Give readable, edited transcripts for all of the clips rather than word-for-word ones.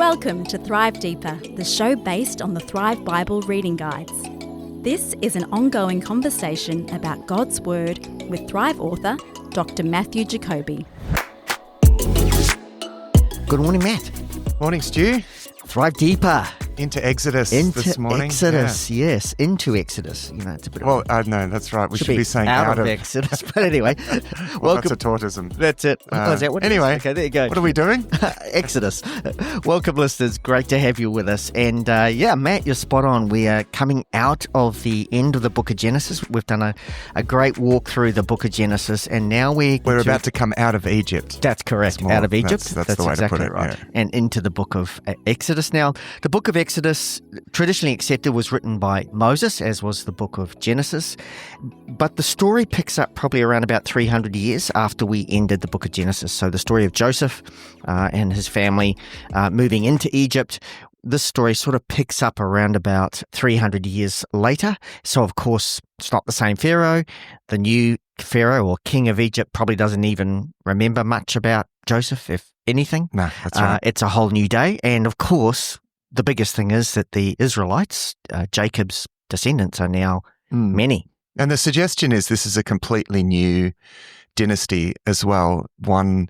Welcome to Thrive Deeper, the show based on the Thrive Bible reading guides. This is an ongoing conversation about God's Word with Thrive author, Dr. Matthew Jacoby. Good morning, Matt. Morning, Stu. Thrive Deeper. Into Exodus this morning. Exodus, yes. Into Exodus. You know, it's a bit Well, no, that's right. We should be saying out of Exodus. But anyway. Well, that's a tautism. That's it. Is that what anyway, okay, there you go. What are we doing? Exodus. Welcome, listeners. Great to have you with us. And Matt, you're spot on. We are coming out of the end of the book of Genesis. We've done a great walk through the book of Genesis, and now we're about to come out of Egypt. That's correct. Out of Egypt. That's the way exactly to put it. Right. Yeah. And into the book of Exodus. Now, the book of Exodus, traditionally accepted, was written by Moses, as was the book of Genesis. But the story picks up probably around about 300 years after we ended the book of Genesis. So the story of Joseph and his family moving into Egypt. This story sort of picks up around about 300 years later. So, of course, it's not the same Pharaoh. The new Pharaoh or king of Egypt probably doesn't even remember much about Joseph, if anything. No, that's right. It's a whole new day. And, of course, the biggest thing is that the Israelites, Jacob's descendants, are now many. And the suggestion is this is a completely new dynasty as well. One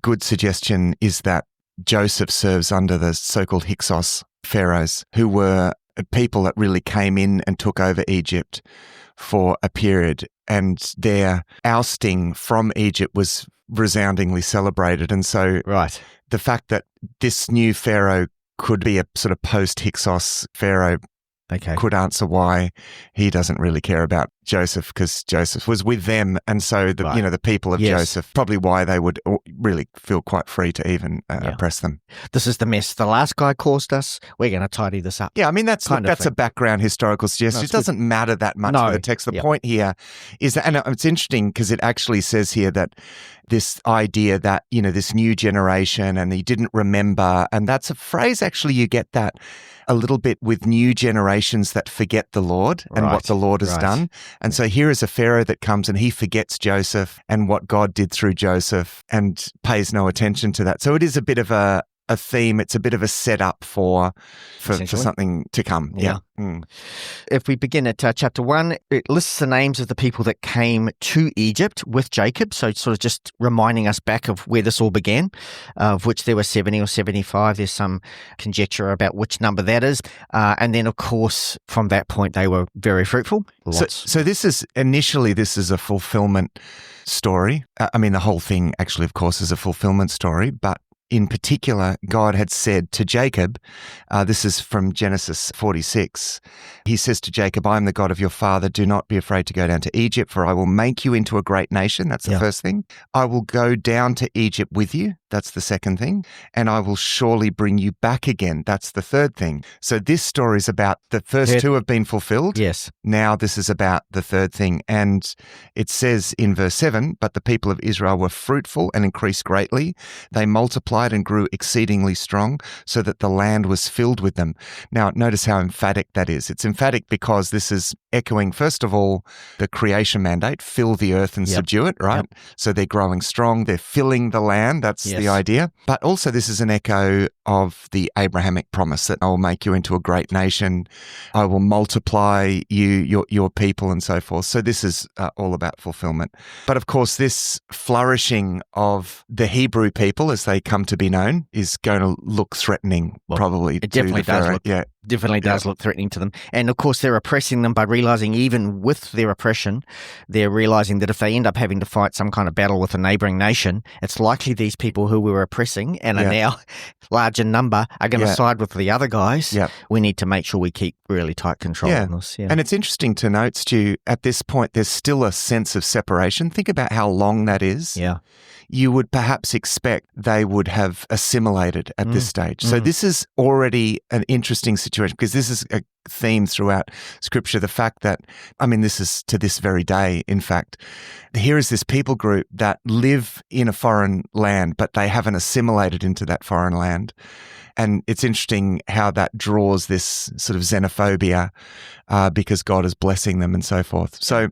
good suggestion is that Joseph serves under the so-called Hyksos pharaohs, who were people that really came in and took over Egypt for a period, and their ousting from Egypt was resoundingly celebrated. And so the fact that this new pharaoh could be a sort of post-Hyksos pharaoh could answer why he doesn't really care about Joseph, because Joseph was with them, and so the people of Joseph, probably why they would really feel quite free to even oppress them. This is the mess the last guy caused us. We're going to tidy this up. Yeah, I mean that's a background historical suggestion. It doesn't matter that much for the text. The point here is that, and it's interesting because it actually says here that this idea that this new generation and he didn't remember, and that's a phrase actually you get that a little bit with new generations that forget the Lord and what the Lord has done. And so here is a Pharaoh that comes and he forgets Joseph and what God did through Joseph and pays no attention to that. So it is a bit of a theme. It's a bit of a setup for something to come. Yeah. If we begin at chapter 1, it lists the names of the people that came to Egypt with Jacob. So it's sort of just reminding us back of where this all began, of which there were 70 or 75. There's some conjecture about which number that is. And then, of course, from that point, they were very fruitful. So this is a fulfillment story. I mean, the whole thing actually, of course, is a fulfillment story, but in particular, God had said to Jacob, this is from Genesis 46, he says to Jacob, I am the God of your father. Do not be afraid to go down to Egypt, for I will make you into a great nation. That's the first thing. I will go down to Egypt with you. That's the second thing. And I will surely bring you back again. That's the third thing. So this story is about the first two have been fulfilled. Yes. Now this is about the third thing. And it says in verse 7, but the people of Israel were fruitful and increased greatly. They multiplied and grew exceedingly strong, so that the land was filled with them. Now, notice how emphatic that is. It's emphatic because this is echoing, first of all, the creation mandate, fill the earth and subdue it, right? So they're growing strong, they're filling the land, that's the idea. But also this is an echo of the Abrahamic promise that I will make you into a great nation, I will multiply you, your people, and so forth. So this is all about fulfillment. But of course, this flourishing of the Hebrew people, as they come to be known, is going to look threatening, probably. It definitely does look threatening to them. And of course, they're oppressing them by realizing, even with their oppression, they're realizing that if they end up having to fight some kind of battle with a neighboring nation, it's likely these people who we were oppressing and are now large in number are going to side with the other guys. We need to make sure we keep really tight control on this. And it's interesting to note, Stu, at this point, there's still a sense of separation. Think about how long that is. You would perhaps expect they would have assimilated at this stage. So this is already an interesting situation, because this is a theme throughout Scripture, the fact that, I mean, this is to this very day, in fact, here is this people group that live in a foreign land, but they haven't assimilated into that foreign land. And it's interesting how that draws this sort of xenophobia because God is blessing them and so forth. So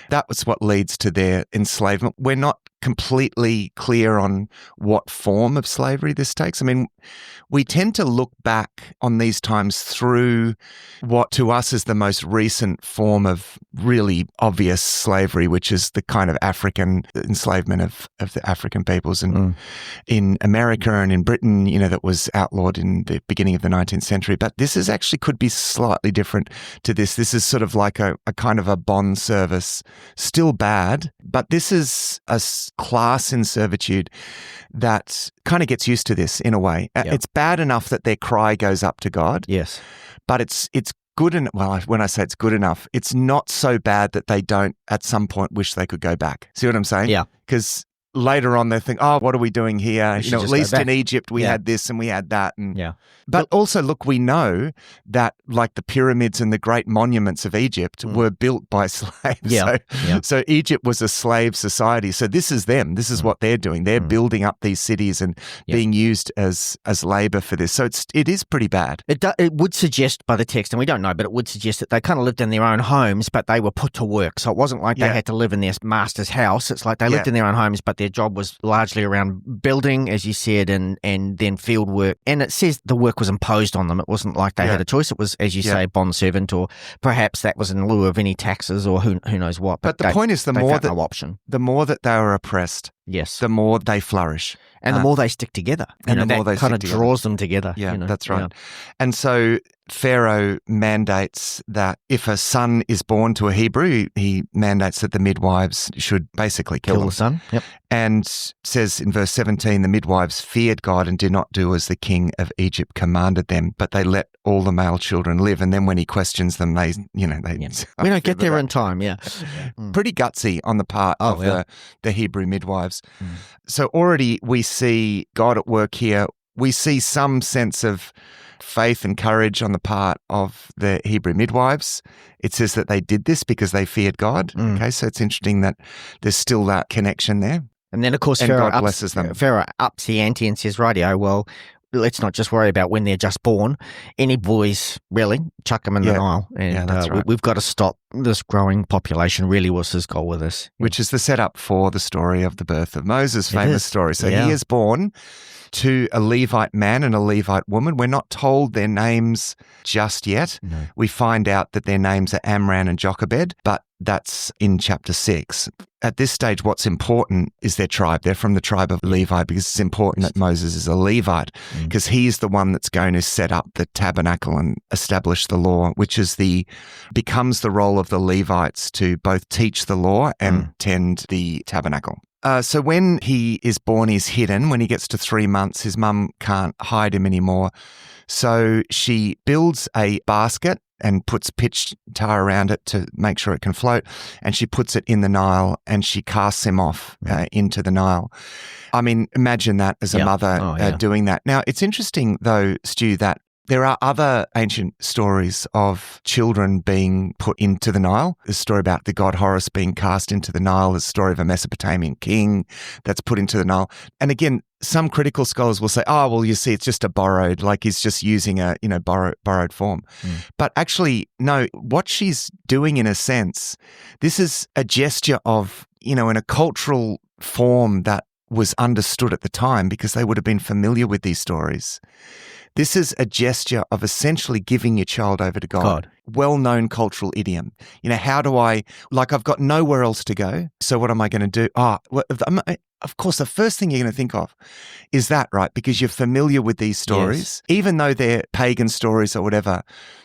that was what leads to their enslavement. We're not completely clear on what form of slavery this takes. I mean, we tend to look back on these times through what to us is the most recent form of really obvious slavery, which is the kind of African enslavement of the African peoples in America and in Britain, that was outlawed in the beginning of the 19th century. But this is actually could be slightly different to this. This is sort of like a kind of a bond service, still bad, but this is a class in servitude that kind of gets used to this in a way. Yep. It's bad enough that their cry goes up to God. Yes. But it's good enough. Well, when I say it's good enough, it's not so bad that they don't at some point wish they could go back. See what I'm saying? Yeah. Because later on they think, oh, what are we doing here? We At should just least go in back. Egypt we had this and we had that. Yeah. But also, look, we know that like the pyramids and the great monuments of Egypt were built by slaves. Yeah. So Egypt was a slave society. So this is them. This is what they're doing. They're building up these cities and being used as labor for this. So it is pretty bad. It would suggest by the text, and we don't know, but it would suggest that they kind of lived in their own homes, but they were put to work. So it wasn't like they had to live in their master's house. It's like they lived in their own homes, but their job was largely around building, as you said, and then field work. And it says the work was imposed on them. It wasn't like they had a choice. It was, as you say, bond servant, or perhaps that was in lieu of any taxes, or who knows what. But the point is, the more that they are oppressed, yes, the more they flourish. And the more they stick together. And the more that they kind of stick together. draws them together. Yeah, that's right. Yeah. And so Pharaoh mandates that if a son is born to a Hebrew, he mandates that the midwives should basically kill them. The son. Yep. And says in verse 17, the midwives feared God and did not do as the king of Egypt commanded them, but they let all the male children live. And then when he questions them, they. We don't get there in time, Pretty gutsy on the part of the Hebrew midwives. So already we see God at work here. We see some sense of faith and courage on the part of the Hebrew midwives. It says that they did this because they feared God. Okay, so it's interesting that there's still that connection there. And then, of course, God blesses them. Pharaoh ups the ante and says, rightio, well, let's not just worry about when they're just born. Any boys, really, chuck them in the Nile. And that's right. we've got to stop this growing population, really was his goal with this. Which is the setup for the story of the birth of Moses, famous story. So he is born to a Levite man and a Levite woman. We're not told their names just yet. No. We find out that their names are Amram and Jochebed, but that's in chapter 6. At this stage, what's important is their tribe. They're from the tribe of Levi, because it's important that Moses is a Levite, because he's the one that's going to set up the tabernacle and establish the law, which becomes the role of the Levites to both teach the law and tend the tabernacle. So when he is born, he's hidden. When he gets to 3 months, his mum can't hide him anymore. So she builds a basket and puts pitch tar around it to make sure it can float. And she puts it in the Nile and she casts him off into the Nile. I mean, imagine that as a mother doing that. Now, it's interesting, though, Stu, that there are other ancient stories of children being put into the Nile. There's a story about the god Horus being cast into the Nile. There's a story of a Mesopotamian king that's put into the Nile. And again, some critical scholars will say, oh, well, you see, it's just like he's just using a, borrowed form. But actually, no, what she's doing in a sense, this is a gesture of, in a cultural form that was understood at the time because they would have been familiar with these stories. This is a gesture of essentially giving your child over to God. Well-known cultural idiom. How do I've got nowhere else to go. So what am I going to do? Of course, the first thing you're going to think of is that, right? Because you're familiar with these stories. Yes. Even though they're pagan stories or whatever,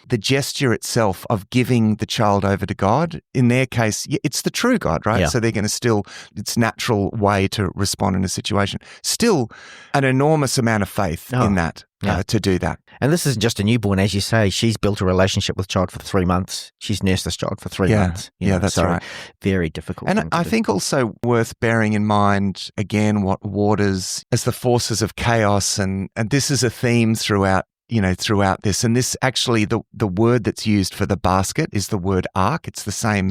the gesture itself of giving the child over to God, in their case, it's the true God, right? Yeah. So they're going to it's natural way to respond in a situation. Still an enormous amount of faith in that. To do that. And this isn't just a newborn, as you say. She's built a relationship with the child for 3 months. She's nursed this child for 3 months. That's right. Very difficult. And I think also worth bearing in mind, again, what waters as the forces of chaos, and this is a theme throughout throughout this. And this actually, the word that's used for the basket is the word ark. It's the same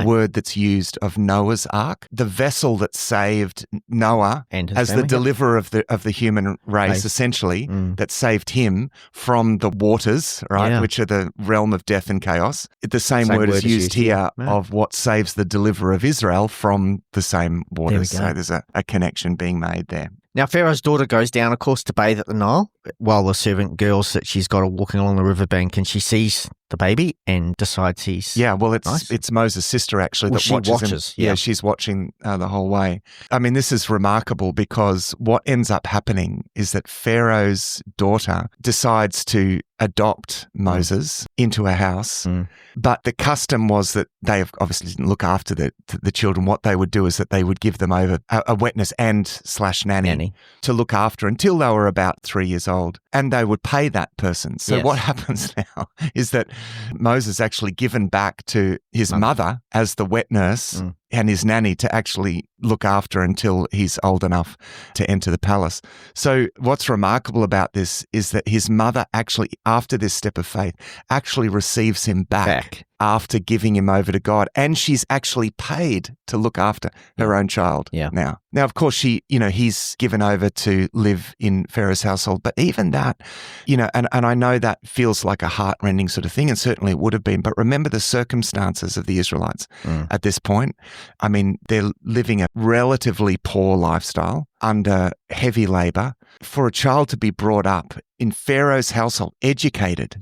word that's used of Noah's ark. The vessel that saved Noah and as the deliverer of the human race, essentially, that saved him from the waters, right, which are the realm of death and chaos. The same word is used here of what saves the deliverer of Israel from the same waters. So there's a connection being made there. Now, Pharaoh's daughter goes down, of course, to bathe at the Nile while the servant girls that she's got are walking along the riverbank, and she sees the baby and decides he's it's Moses' sister actually that watches him. Yeah, she's watching the whole way. I mean, this is remarkable because what ends up happening is that Pharaoh's daughter decides to adopt Moses into a house, but the custom was that they obviously didn't look after the children. What they would do is that they would give them over a wetness and / nanny to look after until they were about 3 years old, and they would pay that person. So what happens now is that Moses is actually given back to his mother as the wet nurse and his nanny to actually look after until he's old enough to enter the palace. So what's remarkable about this is that his mother actually, after this step of faith, actually receives him back after giving him over to God. And she's actually paid to look after her own child now. Now, of course, he's given over to live in Pharaoh's household. But even that, and I know that feels like a heart-rending sort of thing, and certainly it would have been. But remember the circumstances of the Israelites at this point. I mean, they're living a relatively poor lifestyle under heavy labor. For a child to be brought up in Pharaoh's household, educated,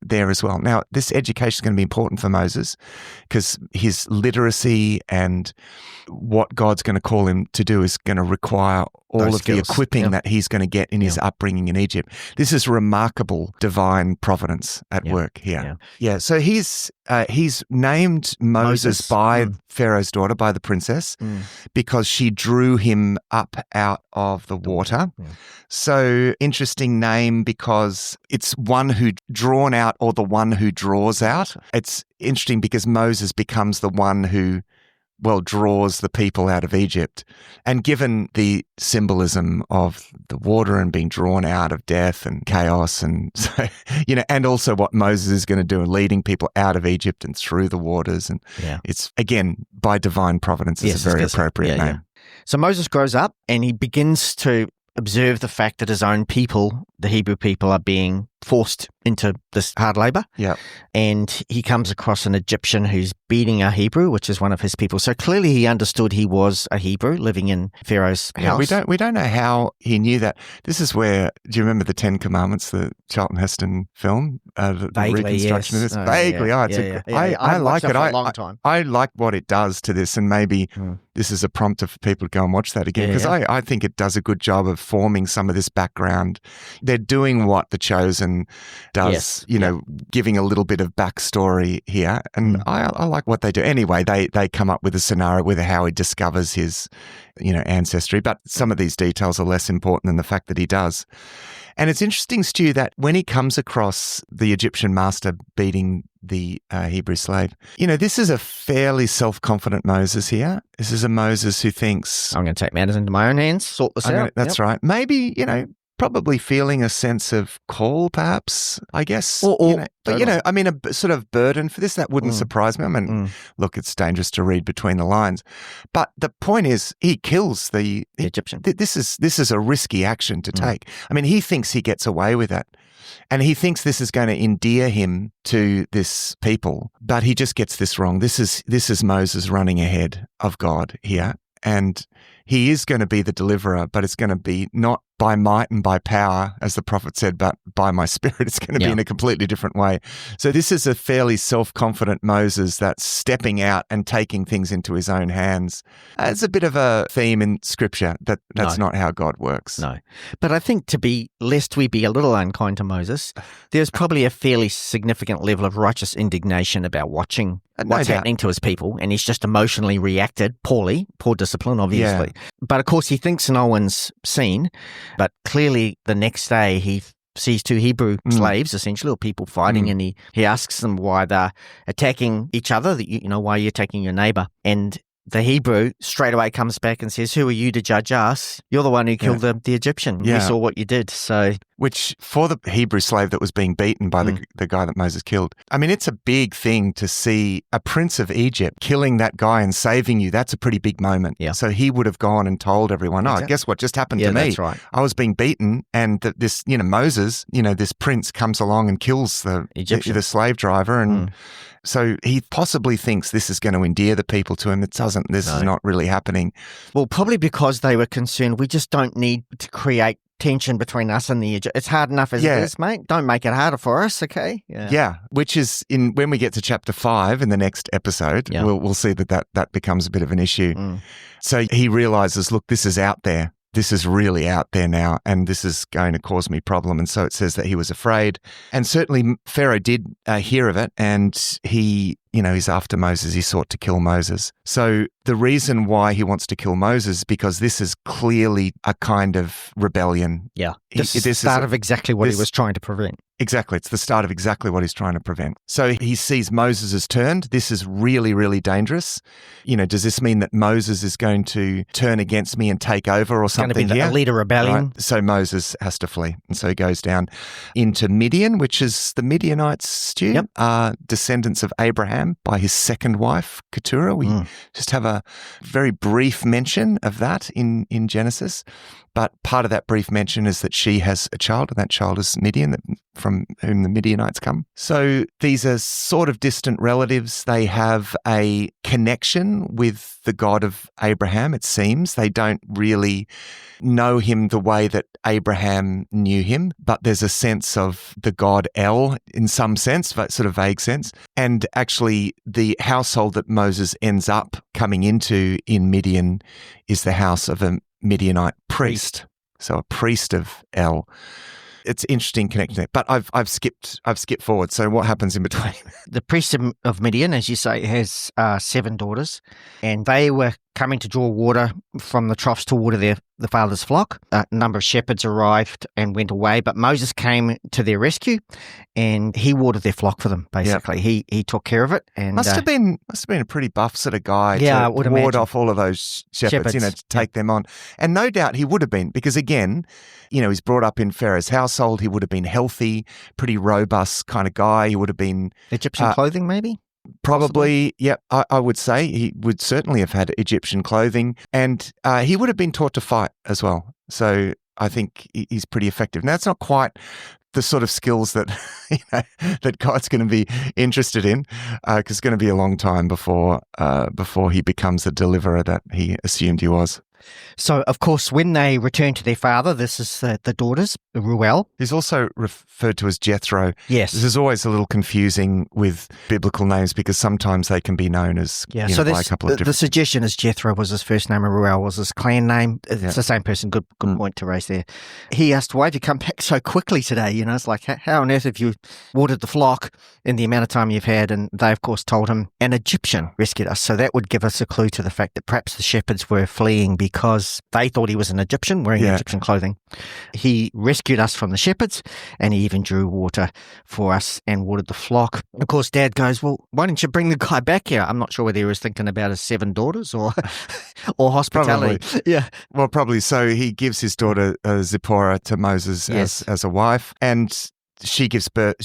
there as well. Now, this education is going to be important for Moses because his literacy and what God's going to call him to do is going to require all those of skills, the equipping that he's going to get in his upbringing in Egypt. This is remarkable divine providence at work here. So he's named Moses by Pharaoh's daughter, by the princess, because she drew him up out of the water. So interesting name because it's one who drawn out or the one who draws out. It's interesting because Moses becomes the one who draws the people out of Egypt. And given the symbolism of the water and being drawn out of death and chaos and, so, and also what Moses is going to do in leading people out of Egypt and through the waters. And it's, again, by divine providence, it's a very appropriate name. So Moses grows up and he begins to observe the fact that his own people, the Hebrew people, are being forced into this hard labor. And he comes across an Egyptian who's beating a Hebrew, which is one of his people. So clearly he understood he was a Hebrew living in Pharaoh's house. We don't know how he knew that. This is where, do you remember the 10 Commandments, the Charlton Heston film? The reconstruction of this? Vaguely. I like it. I like what it does to this, and maybe this is a prompt for people to go and watch that again, because I think it does a good job of forming some of this background. They're doing what The Chosen does, giving a little bit of backstory here. And I like what they do. Anyway, they come up with a scenario with how he discovers his, ancestry. But some of these details are less important than the fact that he does. And it's interesting, Stu, that when he comes across the Egyptian master beating the Hebrew slave, this is a fairly self-confident Moses here. This is a Moses who thinks, I'm going to take matters into my own hands, sort this out. That's right. Maybe, probably feeling a sense of call, perhaps, I guess. A sort of burden for this. That wouldn't surprise me. I mean, look, it's dangerous to read between the lines. But the point is, he kills the Egyptian. This is a risky action to take. I mean, he thinks he gets away with it. And he thinks this is going to endear him to this people. But he just gets this wrong. This is Moses running ahead of God here. And he is going to be the deliverer, but it's going to be not by might and by power, as the prophet said, but by my spirit. It's going to be in a completely different way. So this is a fairly self-confident Moses that's stepping out and taking things into his own hands. It's a bit of a theme in Scripture that's not how God works. No. But I think lest we be a little unkind to Moses, there's probably a fairly significant level of righteous indignation about watching what's happening to his people, and he's just emotionally reacted poorly, poor discipline, obviously. But of course, he thinks no one's seen, but clearly the next day he sees two Hebrew slaves, essentially, or people fighting, and he asks them why they're attacking each other, why are you attacking your neighbor? And the Hebrew straight away comes back and says, "Who are you to judge us? You're the one who killed the Egyptian. We saw what you did." So, which for the Hebrew slave that was being beaten by the guy that Moses killed, I mean, it's a big thing to see a prince of Egypt killing that guy and saving you. That's a pretty big moment. Yeah. So he would have gone and told everyone, "Oh, guess what just happened to me? That's right. I was being beaten, and this, Moses, this prince comes along and kills the slave driver." And so he possibly thinks this is going to endear the people to him. It doesn't. This is not really happening. Well, probably because they were concerned, we just don't need to create tension between us and the Egypt. It's hard enough as it is, mate. Don't make it harder for us, okay? Yeah, which is when we get to chapter 5 in the next episode, we'll see that becomes a bit of an issue. So he realizes, look, this is out there. This is really out there now, and this is going to cause me problem. And so it says that he was afraid. And certainly Pharaoh did hear of it, and he, he's after Moses. He sought to kill Moses. So the reason why he wants to kill Moses is because this is clearly a kind of rebellion. Yeah. This is the start of exactly what he was trying to prevent. Exactly. It's the start of exactly what he's trying to prevent. So he sees Moses has turned. This is really, really dangerous. Does this mean that Moses is going to turn against me and take over or something? It's going to be a leader rebellion. Right. So Moses has to flee. And so he goes down into Midian, which is the Midianites, Stu, descendants of Abraham by his second wife, Keturah. We just have a very brief mention of that in Genesis. But part of that brief mention is that she has a child, and that child is Midian, from whom the Midianites come. So these are sort of distant relatives. They have a connection with the God of Abraham, it seems. They don't really know him the way that Abraham knew him, but there's a sense of the God El in some sense, sort of vague sense. And actually, the household that Moses ends up coming into in Midian is the house of a Midianite priest. So a priest of El. It's interesting connecting it, but I've skipped forward. So what happens in between? The priest of Midian, as you say, has 7 daughters, and they were coming to draw water from the troughs to water the father's flock. A number of shepherds arrived and went away, but Moses came to their rescue, and he watered their flock for them. Basically, he took care of it. And must have been a pretty buff sort of guy to ward off all of those shepherds. To take them on. And no doubt he would have been, because again, he's brought up in Pharaoh's household. He would have been healthy, pretty robust kind of guy. He would have been Egyptian clothing, maybe. Probably, yeah, I would say he would certainly have had Egyptian clothing, and he would have been taught to fight as well. So I think he's pretty effective. Now, it's not quite the sort of skills that that God's going to be interested in, because it's going to be a long time before he becomes the deliverer that he assumed he was. So, of course, when they return to their father, this is the daughters, Ruel. He's also referred to as Jethro. Yes. This is always a little confusing with biblical names, because sometimes they can be known as by a couple of different... The suggestion is Jethro was his first name and Ruel was his clan name. It's the same person. Good point to raise there. He asked, why have you come back so quickly today? It's like, how on earth have you watered the flock in the amount of time you've had? And they, of course, told him an Egyptian rescued us. So that would give us a clue to the fact that perhaps the shepherds were fleeing because they thought he was an Egyptian wearing Egyptian clothing. He rescued us from the shepherds, and he even drew water for us and watered the flock. Of course, Dad goes, well, why didn't you bring the guy back here? I'm not sure whether he was thinking about his 7 daughters or hospitality. Probably. Yeah. Well, probably. So he gives his daughter Zipporah to Moses as a wife, and she gives birth.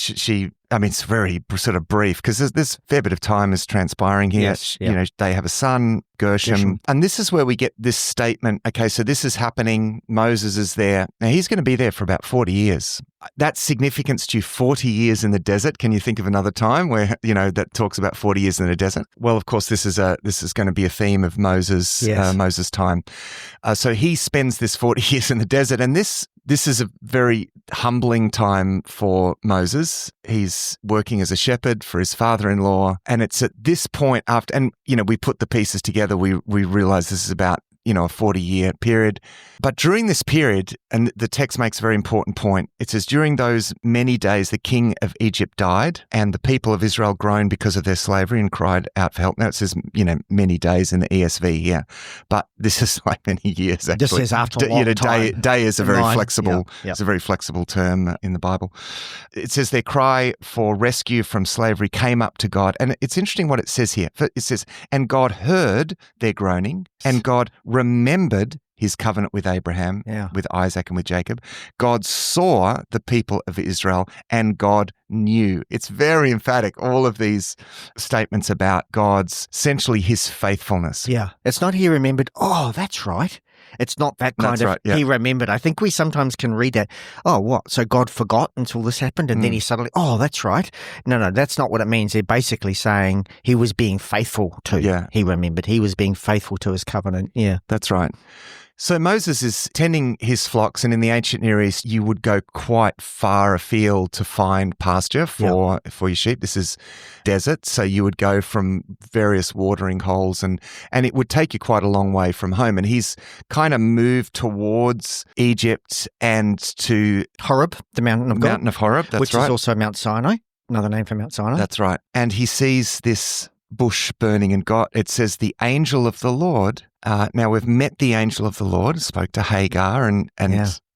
It's very sort of brief, because there's a fair bit of time is transpiring here. Yes, yeah. They have a son, Gershom. And this is where we get this statement. Okay, so this is happening. Moses is there. Now, he's going to be there for about 40 years. That's significance to 40 years in the desert. Can you think of another time where, that talks about 40 years in the desert? Well, of course, this is going to be a theme of Moses' time. So he spends this 40 years in the desert, and this is a very humbling time for Moses. He's working as a shepherd for his father-in-law, and it's at this point we put the pieces together, we realize this is about a 40-year period. But during this period, and the text makes a very important point, it says, during those many days, the king of Egypt died, and the people of Israel groaned because of their slavery and cried out for help. Now it says, many days in the ESV here, but this is like many years actually. Just says after a long time. Day is a very flexible, Yeah. it's a very flexible term in the Bible. It says their cry for rescue from slavery came up to God. And it's interesting what it says here. It says, and God heard their groaning, and God remembered his covenant with Abraham, with Isaac, and with Jacob. God saw the people of Israel, and God knew. It's very emphatic, all of these statements about God's, essentially his faithfulness. Yeah. It's not he remembered, oh, that's right. It's not that kind of, he remembered. I think we sometimes can read that, oh, what? So God forgot until this happened, and then he suddenly, oh, that's right. No, that's not what it means. They're basically saying he was being faithful to. Yeah. He remembered. He was being faithful to his covenant. Yeah. That's right. So Moses is tending his flocks, and in the ancient Near East, you would go quite far afield to find pasture for your sheep. This is desert, so you would go from various watering holes, and it would take you quite a long way from home. And he's kind of moved towards Egypt and to Horeb, the mountain of God. Mountain of Horeb, that's which right. is also Mount Sinai, another name for Mount Sinai. That's right. And he sees this bush burning, and God, it says the angel of the Lord. Now we've met the angel of the Lord, spoke to Hagar,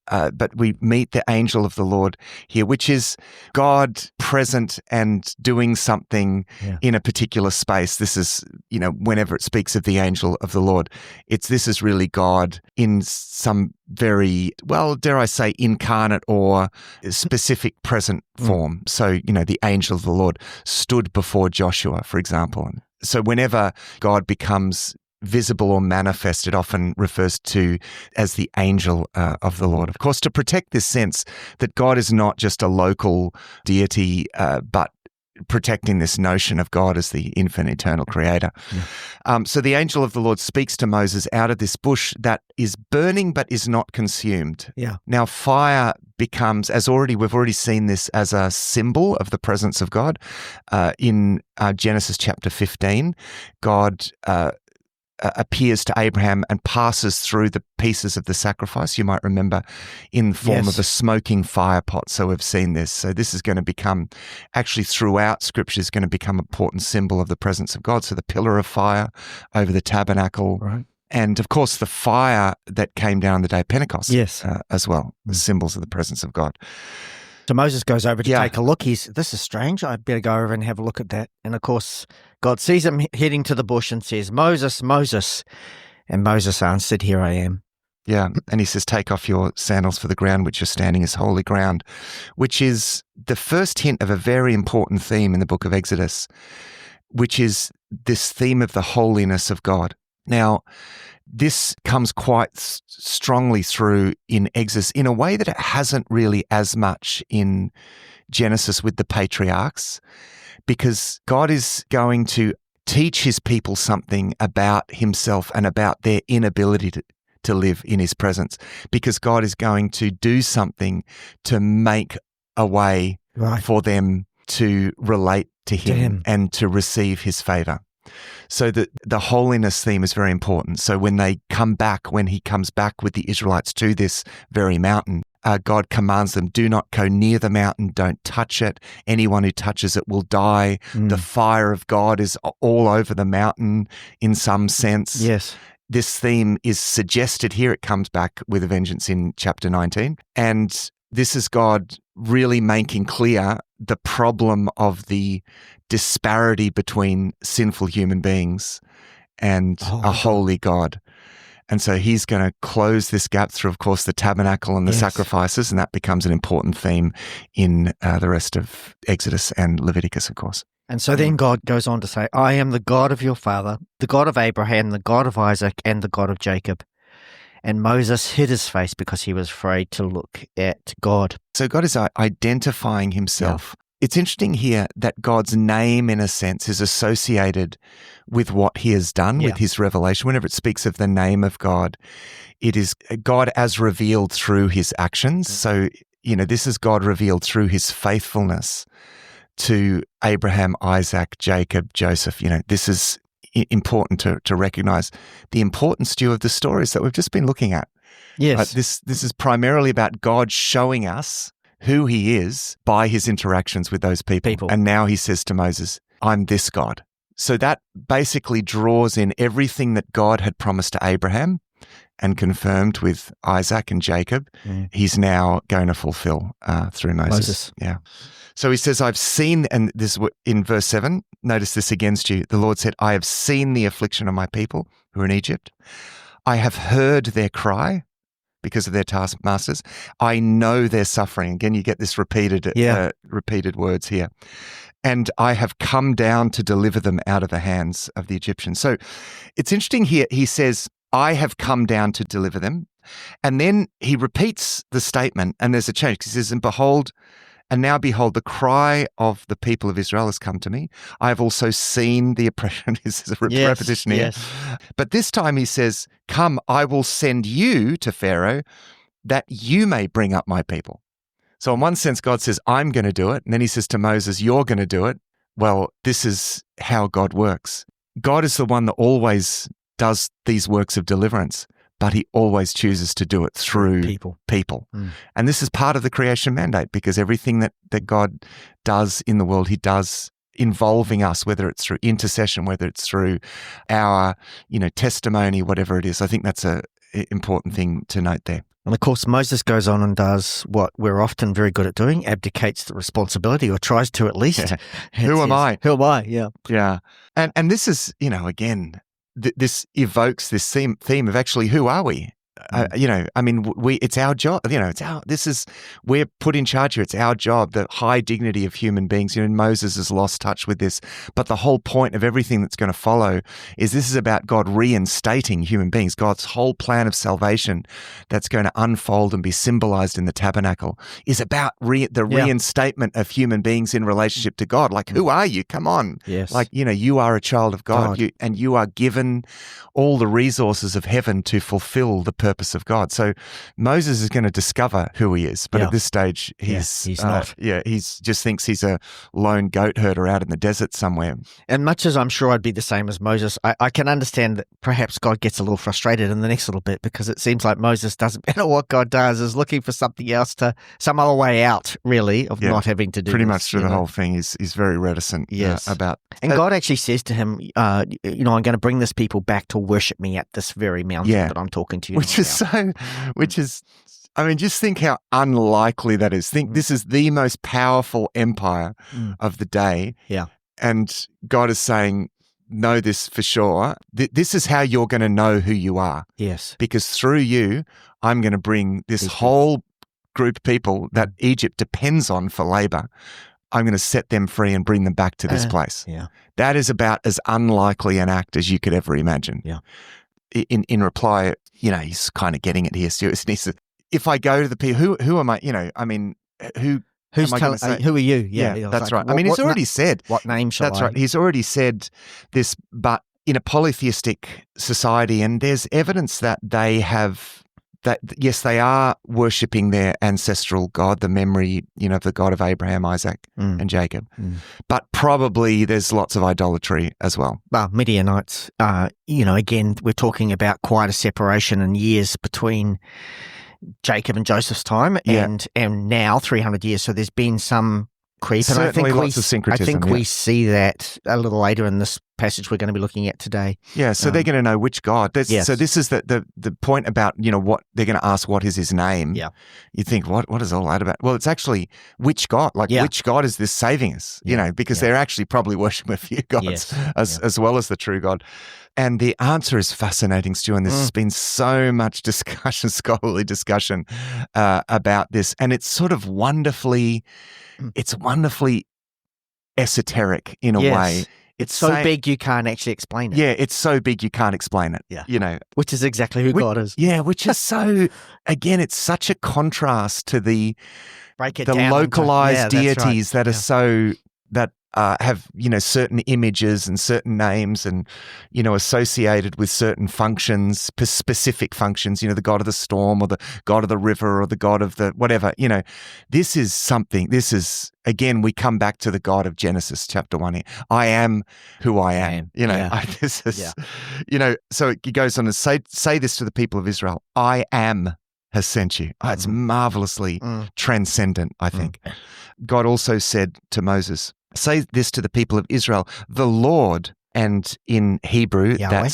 but we meet the angel of the Lord here, which is God present and doing something in a particular space. This is, whenever it speaks of the angel of the Lord, this is really God in some very, well, dare I say, incarnate or specific present form. So, the angel of the Lord stood before Joshua, for example. So whenever God becomes visible or manifest, it often refers to as the angel of the Lord. Of course, to protect this sense that God is not just a local deity, but protecting this notion of God as the infinite, eternal creator. So the angel of the Lord speaks to Moses out of this bush that is burning but is not consumed. Now, fire becomes, we've already seen this as a symbol of the presence of God. In Genesis chapter 15, God appears to Abraham and passes through the pieces of the sacrifice, you might remember, in the form of a smoking fire pot. So we've seen this. So this is going to become, actually throughout Scripture, is going to become an important symbol of the presence of God. So the pillar of fire over the tabernacle. Right. And of course, the fire that came down on the day of Pentecost as well, the symbols of the presence of God. So Moses goes over to take a look. This is strange. I better go over and have a look at that. And of course, God sees him heading to the bush and says, Moses, Moses. And Moses answered, here I am. Yeah. And he says, take off your sandals, for the ground which you're standing is holy ground, which is the first hint of a very important theme in the book of Exodus, which is this theme of the holiness of God. Now, this comes quite strongly through in Exodus in a way that it hasn't really as much in Genesis with the patriarchs, because God is going to teach his people something about himself and about their inability to live in his presence, because God is going to do something to make a way for them to relate to him and to receive his favor. So the holiness theme is very important. So when he comes back with the Israelites to this very mountain, God commands them, do not go near the mountain, don't touch it. Anyone who touches it will die. The fire of God is all over the mountain in some sense. Yes. This theme is suggested here. It comes back with a vengeance in chapter 19. And this is God really making clear the problem of the disparity between sinful human beings and a holy God. And so he's going to close this gap through, of course, the tabernacle and the sacrifices, and that becomes an important theme in the rest of Exodus and Leviticus, of course. And so then God goes on to say, I am the God of your father, the God of Abraham, the God of Isaac, and the God of Jacob. And Moses hid his face because he was afraid to look at God. So God is identifying himself. It's interesting here that God's name, in a sense, is associated with what he has done, with his revelation. Whenever it speaks of the name of God, it is God as revealed through his actions. So, this is God revealed through his faithfulness to Abraham, Isaac, Jacob, Joseph. This is important to recognize the importance, Stu, of the stories that we've just been looking at. Yes. This is primarily about God showing us who he is by his interactions with those people. And now he says to Moses, I'm this God. So that basically draws in everything that God had promised to Abraham and confirmed with Isaac and Jacob. He's now going to fulfill through Moses. Yeah. So he says, I've seen, and this in verse 7, notice this again, Stu. The Lord said, I have seen the affliction of my people who are in Egypt. I have heard their cry because of their taskmasters. I know their suffering. Again, you get this repeated words here. And I have come down to deliver them out of the hands of the Egyptians. So it's interesting here. He says, I have come down to deliver them. And then he repeats the statement, and there's a change. He says, and now behold, the cry of the people of Israel has come to me. I have also seen the oppression. This is a repetition here. Yes. But this time he says, come, I will send you to Pharaoh that you may bring up my people. So in one sense, God says, I'm going to do it. And then he says to Moses, you're going to do it. Well, this is how God works. God is the one that always does these works of deliverance, but he always chooses to do it through people. And this is part of the creation mandate, because everything that God does in the world, he does involving us, whether it's through intercession, whether it's through our, testimony, whatever it is. I think that's an important thing to note there. And of course, Moses goes on and does what we're often very good at doing, abdicates the responsibility, or tries to at least. Yeah. Who am I? Who am I? Yeah. Yeah. And this is, again, this evokes this theme of actually, who are we? It's our job. We're put in charge here. It's our job, the high dignity of human beings. Moses has lost touch with this, but the whole point of everything that's going to follow is this is about God reinstating human beings. God's whole plan of salvation that's going to unfold and be symbolized in the tabernacle is about reinstatement of human beings in relationship to God. Like, who are you? Come on. Yes. Like, you are a child of God. You are given all the resources of heaven to fulfill the purpose of God. So Moses is going to discover who he is, but at this stage he's not. He just thinks he's a lone goat herder out in the desert somewhere. And much as I'm sure I'd be the same as Moses, I can understand that perhaps God gets a little frustrated in the next little bit, because it seems like Moses doesn't matter what God does, is looking for something else, some other way out, really, of not having to do pretty this, much through the whole thing. He's very reticent about. And God actually says to him, I'm going to bring this people back to worship me at this very mountain that I'm talking to you about. Just think how unlikely that is. Think this is the most powerful empire of the day. Yeah. And God is saying, know this for sure. This is how you're going to know who you are. Yes. Because through you, I'm going to bring this whole group of people that Egypt depends on for labor. I'm going to set them free and bring them back to this place. Yeah. That is about as unlikely an act as you could ever imagine. Yeah. In reply, he's kind of getting it here, Stuart. He says, if I go to the people, who am I? Who's telling? Who are you? Yeah, that's right. He's already said. What name shall I? That's right. He's already said this, but in a polytheistic society, and there's evidence that they have that. Yes, they are worshipping their ancestral God, the memory, of the God of Abraham, Isaac, and Jacob. But probably there's lots of idolatry as well. Well, Midianites. Again, we're talking about quite a separation in years between Jacob and Joseph's time and now 300 years. So there's been some creep. Certainly, and I think lots of syncretism. we see that a little later in this passage we're going to be looking at today. Yeah, so they're going to know which God. So this is the point about, what they're going to ask, what is his name? Yeah. You think, what is all that about? Well, it's actually which God? Which God is this saving us? Because they're actually probably worshiping a few gods as well as the true God. And the answer is fascinating, Stu, and there's been so much discussion, scholarly discussion about this. And it's sort of wonderfully esoteric in a way. It's so big you can't actually explain it. Yeah, it's so big you can't explain it. Yeah. Which is exactly who God is. Yeah, which is so, again, it's such a contrast to the localized deities that are have, certain images and certain names and, associated with certain functions, specific functions, the God of the storm or the God of the river or the God of the whatever, this is, again, we come back to the God of Genesis chapter 1 here. I am who I am. So it goes on to say this to the people of Israel. I am has sent you. Oh, it's marvelously transcendent, I think. God also said to Moses, say this to the people of Israel, the Lord, and in Hebrew, Yahweh.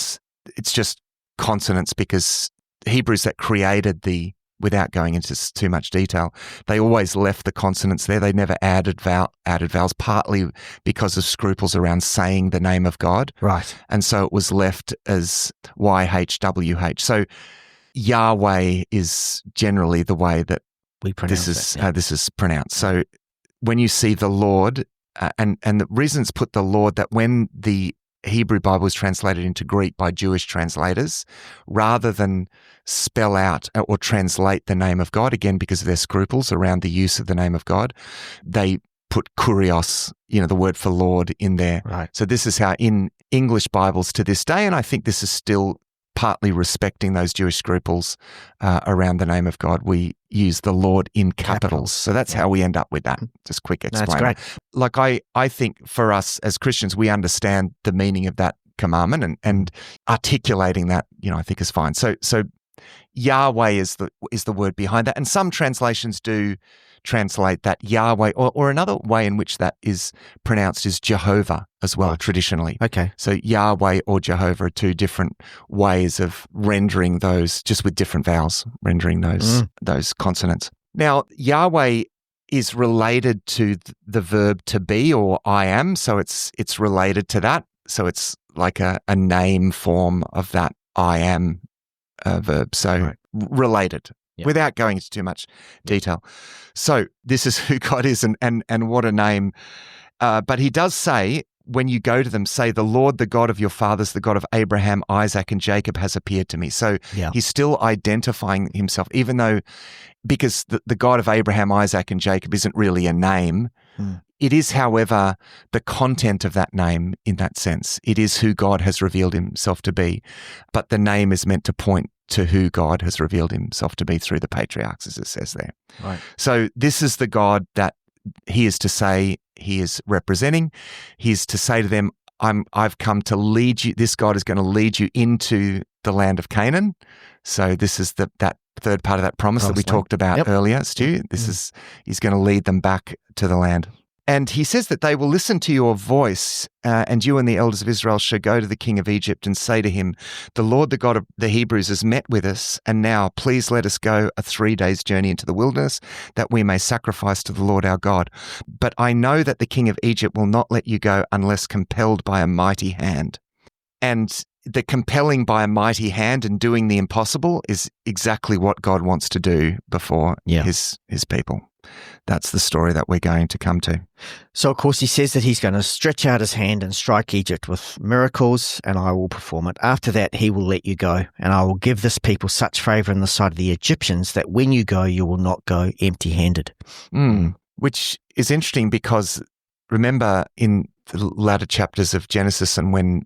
It's just consonants because Hebrews that created without going into too much detail, they always left the consonants there. They never added vowels, partly because of scruples around saying the name of God. Right. And so it was left as YHWH. So Yahweh is generally the way that we pronounce this is pronounced. So when you see the Lord, and the reason it's put the Lord, that when the Hebrew Bible was translated into Greek by Jewish translators, rather than spell out or translate the name of God, again, because of their scruples around the use of the name of God, they put kurios, the word for Lord, in there. Right. So this is how in English Bibles to this day, and I think this is still partly respecting those Jewish scruples around the name of God, we use the Lord in capitals. So that's how we end up with that. Just quick explainer. That's great. Like I think for us as Christians, we understand the meaning of that commandment and articulating that, I think is fine. So Yahweh is the word behind that. And some translations do translate that Yahweh, or another way in which that is pronounced is Jehovah as well, traditionally. Okay. So Yahweh or Jehovah are two different ways of rendering those, just with different vowels, rendering those consonants. Now, Yahweh is related to the verb to be, or I am, so it's related to that. So it's like a name form of that I am verb. So related. Yep. Without going into too much detail. So this is who God is and what a name. But he does say, when you go to them, say, the Lord, the God of your fathers, the God of Abraham, Isaac, and Jacob has appeared to me. So he's still identifying himself, even though, because the God of Abraham, Isaac, and Jacob isn't really a name. It is, however, the content of that name in that sense. It is who God has revealed himself to be. But the name is meant to point to who God has revealed himself to be through the patriarchs, as it says there. Right. So this is the God that he is to say he is representing. He is to say to them, I've come to lead you. This God is going to lead you into the land of Canaan. So this is that third part of that promise that we talked about earlier, Stu. He's going to lead them back to the land. And he says that they will listen to your voice, and you and the elders of Israel shall go to the king of Egypt and say to him, the Lord, the God of the Hebrews, has met with us, and now please let us go a 3 days' journey into the wilderness, that we may sacrifice to the Lord our God. But I know that the king of Egypt will not let you go unless compelled by a mighty hand. And the compelling by a mighty hand and doing the impossible is exactly what God wants to do before his people. That's the story that we're going to come to. So, of course, he says that he's going to stretch out his hand and strike Egypt with miracles, and I will perform it. After that, he will let you go, and I will give this people such favor in the sight of the Egyptians that when you go, you will not go empty-handed. Which is interesting because, remember, in the latter chapters of Genesis and when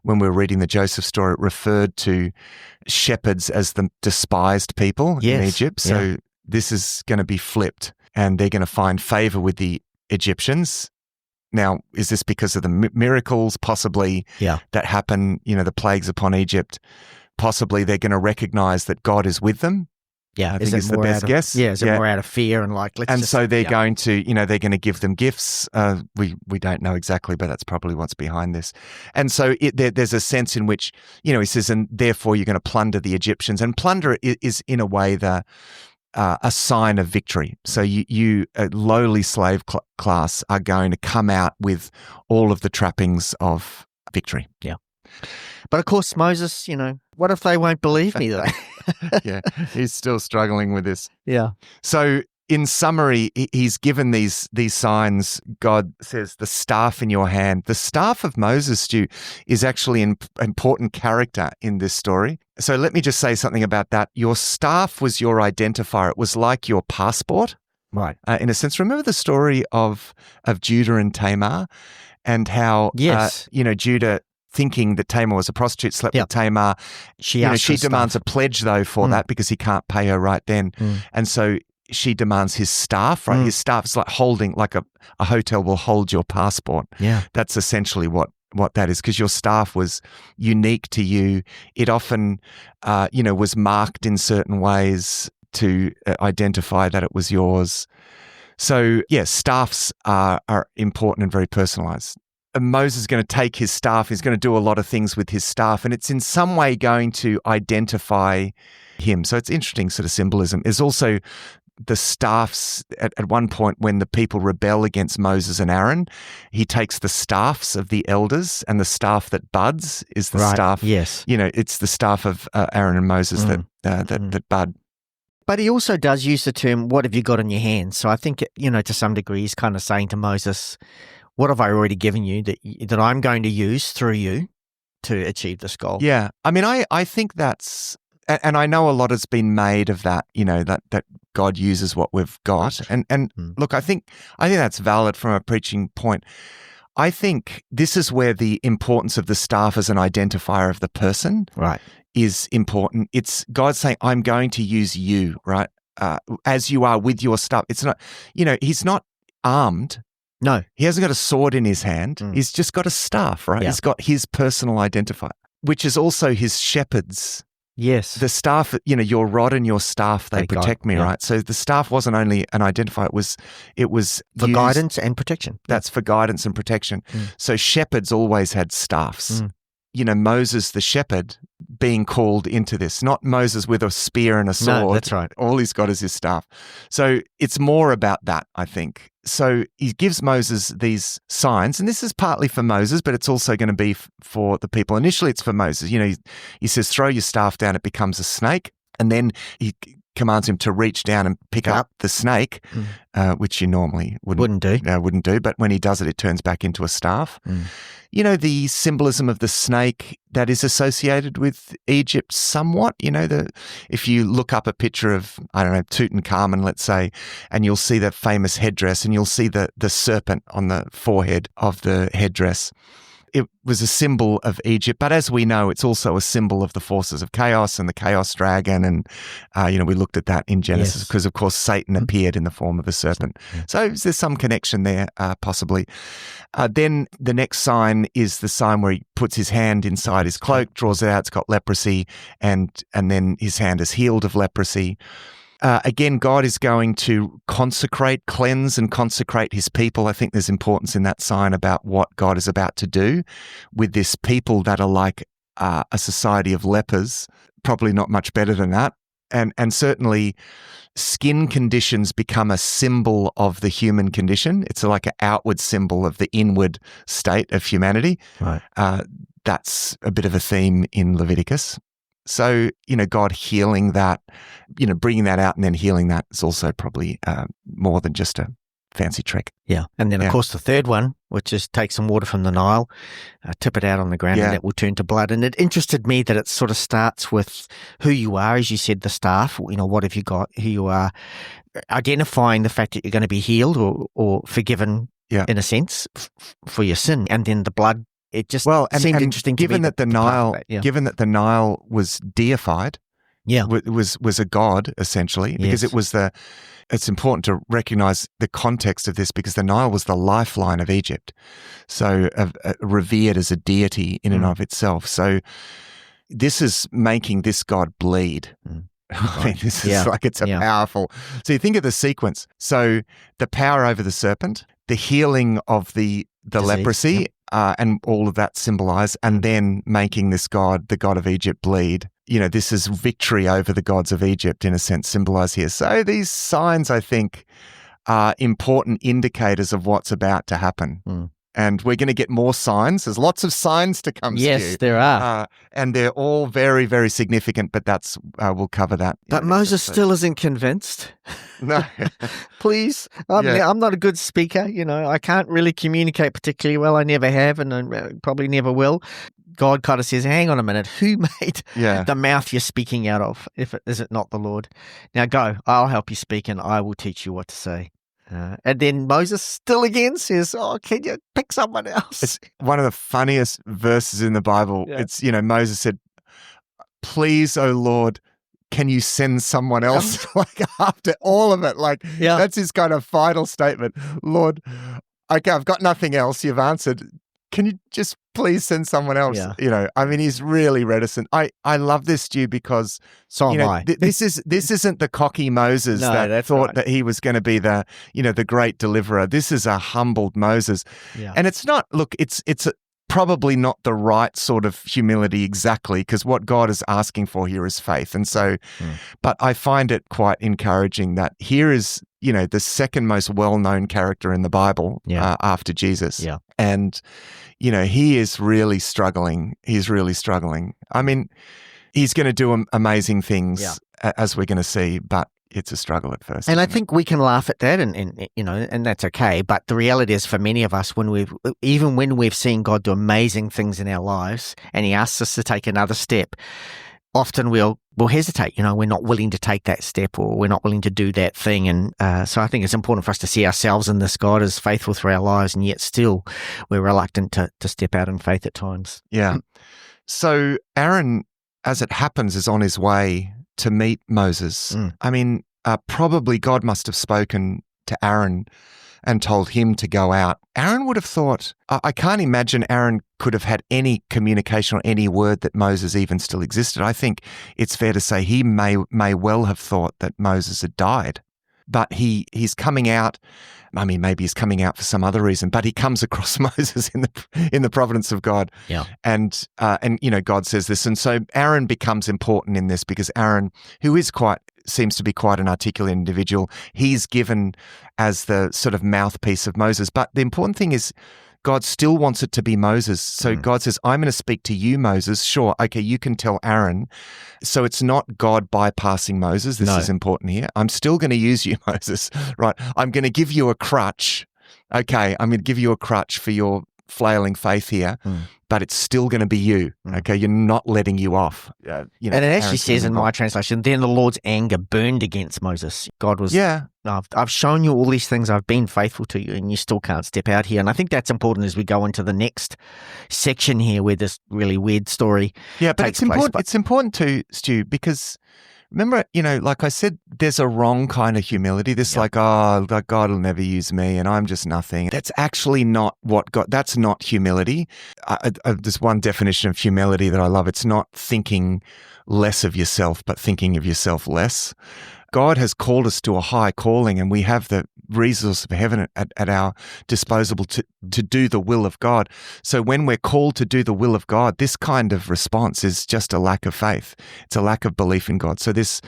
we're reading the Joseph story, it referred to shepherds as the despised people in Egypt. So this is going to be flipped and they're going to find favor with the Egyptians. Now, is this because of the miracles possibly that happen, the plagues upon Egypt? Possibly they're going to recognize that God is with them. Yeah, I think it's the best guess. Yeah, is it more out of fear and so they're going to, they're going to give them gifts. We don't know exactly, but that's probably what's behind this. And so there's a sense in which, he says, and therefore you're going to plunder the Egyptians. And plunder is in a way a sign of victory. So you a lowly slave class are going to come out with all of the trappings of victory. Yeah. But of course, Moses, what if they won't believe me though? He's still struggling with this. Yeah. So in summary, he's given these signs. God says, the staff in your hand. The staff of Moses, Stu, is actually an important character in this story. So let me just say something about that. Your staff was your identifier. It was like your passport. Right. In a sense. Remember the story of Judah and Tamar, and how Yes. Judah, thinking that Tamar was a prostitute, slept with Tamar. She demands a pledge though for that because he can't pay her right then, and so she demands his staff. Right, his staff's like holding, like a hotel will hold your passport. Yeah, that's essentially what that is, because your staff was unique to you. It often, was marked in certain ways to identify that it was yours. So, yes, staffs are important and very personalized. And Moses is going to take his staff. He's going to do a lot of things with his staff, and it's in some way going to identify him. So it's interesting sort of symbolism. There's also the staffs at one point when the people rebel against Moses and Aaron. He takes the staffs of the elders, and the staff that buds is the staff. Yes. It's the staff of Aaron and Moses that bud. But he also does use the term, what have you got in your hands? So I think, to some degree, he's kind of saying to Moses, what have I already given you that I'm going to use through you to achieve this goal? Yeah. I mean, I think that's, and I know a lot has been made of that, that God uses what we've got. And look, I think that's valid from a preaching point. I think this is where the importance of the staff as an identifier of the person is important. It's God saying, I'm going to use you, right? As you are with your staff. It's not, he's not armed. No. He hasn't got a sword in his hand. He's just got a staff, right? Yeah. He's got his personal identifier, which is also his shepherd's. Yes. The staff, your rod and your staff, they protect me, right? So the staff wasn't only an identifier, it was for used, guidance and protection. That's for guidance and protection. So shepherds always had staffs. Moses the shepherd being called into this, not Moses with a spear and a sword. No, that's right. All he's got is his staff. So it's more about that, I think. So he gives Moses these signs, and this is partly for Moses, but it's also going to be for the people. Initially, it's for Moses. He says, throw your staff down, it becomes a snake. And then he commands him to reach down and pick up the snake, which you normally wouldn't do. But when he does it, it turns back into a staff. The symbolism of the snake that is associated with Egypt somewhat, if you look up a picture of, I don't know, Tutankhamun, let's say, and you'll see that famous headdress, and you'll see the serpent on the forehead of the headdress. It was a symbol of Egypt, but as we know, it's also a symbol of the forces of chaos and the chaos dragon. And, we looked at that in Genesis because, of course, Satan appeared in the form of a serpent. So there's some connection there, possibly. Then the next sign is the sign where he puts his hand inside his cloak, draws it out, it's got leprosy, and then his hand is healed of leprosy. Again, God is going to cleanse and consecrate his people. I think there's importance in that sign about what God is about to do with this people that are like a society of lepers, probably not much better than that. And certainly skin conditions become a symbol of the human condition. It's like an outward symbol of the inward state of humanity. Right. That's a bit of a theme in Leviticus. So, God healing that, bringing that out and then healing that is also probably more than just a fancy trick. Yeah. And then, of course, the third one, which is take some water from the Nile, tip it out on the ground, and it will turn to blood. And it interested me that it sort of starts with who you are, as you said, the staff, what have you got, who you are, identifying the fact that you're going to be healed or forgiven, in a sense, for your sin. And then the blood. It just seemed interesting. Given that the Nile was deified, was a god essentially, because it's important to recognize the context of this, because the Nile was the lifeline of Egypt, so revered as a deity in and of itself. So this is making this god bleed. I mean, this is it's a powerful. So you think of the sequence. So the power over the serpent, the healing of the disease, leprosy. And all of that symbolized, and then making this god, the god of Egypt, bleed. This is victory over the gods of Egypt, in a sense, symbolized here. So these signs, I think, are important indicators of what's about to happen. And we're going to get more signs. There's lots of signs to come. Yes, there are. And they're all very, very significant, but we'll cover that. But Moses still isn't convinced. No. Please. I'm not a good speaker. I can't really communicate particularly well. I never have, and I probably never will. God kind of says, hang on a minute, who made Yeah. the mouth you're speaking out of? Is it not the Lord? Now go, I'll help you speak and I will teach you what to say. And then Moses still again says, oh, can you pick someone else? It's one of the funniest verses in the Bible. Yeah. It's, Moses said, please, oh Lord, can you send someone else? Like after all of it, like that's his kind of final statement. Lord, okay, I've got nothing else. You've answered. Can you just please send someone else? Yeah. I mean, he's really reticent. I love this, Stu, because so am I. This isn't the cocky Moses that thought that he was going to be the the great deliverer. This is a humbled Moses, and it's not. Look, it's probably not the right sort of humility exactly, because what God is asking for here is faith, and so. But I find it quite encouraging that here is the second most well-known character in the Bible after Jesus. Yeah. And, he is really struggling. He's really struggling. I mean, he's going to do amazing things as we're going to see, but it's a struggle at first. And I think we can laugh at that and that's okay. But the reality is for many of us, when we've seen God do amazing things in our lives and he asks us to take another step, often we'll hesitate. We're not willing to take that step or we're not willing to do that thing. And so I think it's important for us to see ourselves in this God as faithful through our lives, and yet still we're reluctant to step out in faith at times. Yeah. So Aaron, as it happens, is on his way to meet Moses. I mean, probably God must have spoken to Aaron and told him to go out. Aaron would have thought, I can't imagine Aaron could have had any communication or any word that Moses even still existed. I think it's fair to say he may well have thought that Moses had died. But he's coming out. I mean, maybe he's coming out for some other reason, but he comes across Moses in the providence of God. Yeah. And God says this. And so Aaron becomes important in this because Aaron, who seems to be quite an articulate individual, he's given as the sort of mouthpiece of Moses. But the important thing is God still wants it to be Moses. So God says, I'm going to speak to you, Moses. Sure, okay, you can tell Aaron. So it's not God bypassing Moses. This is important here. I'm still going to use you, Moses. Right? I'm going to give you a crutch. Okay, I'm going to give you a crutch for your flailing faith here, but it's still going to be you. Okay, you're not letting you off. And it actually says in my translation, then the Lord's anger burned against Moses. God was, I've shown you all these things. I've been faithful to you, and you still can't step out here. And I think that's important as we go into the next section here, where this really weird story. Yeah, but it's important. It's important too, Stu, because. Remember, like I said, there's a wrong kind of humility. This like God will never use me and I'm just nothing. That's actually not that's not humility. There's one definition of humility that I love. It's not thinking less of yourself, but thinking of yourself less. God has called us to a high calling, and we have the resource of heaven at our disposal to do the will of God. So when we're called to do the will of God, this kind of response is just a lack of faith. It's a lack of belief in God. So this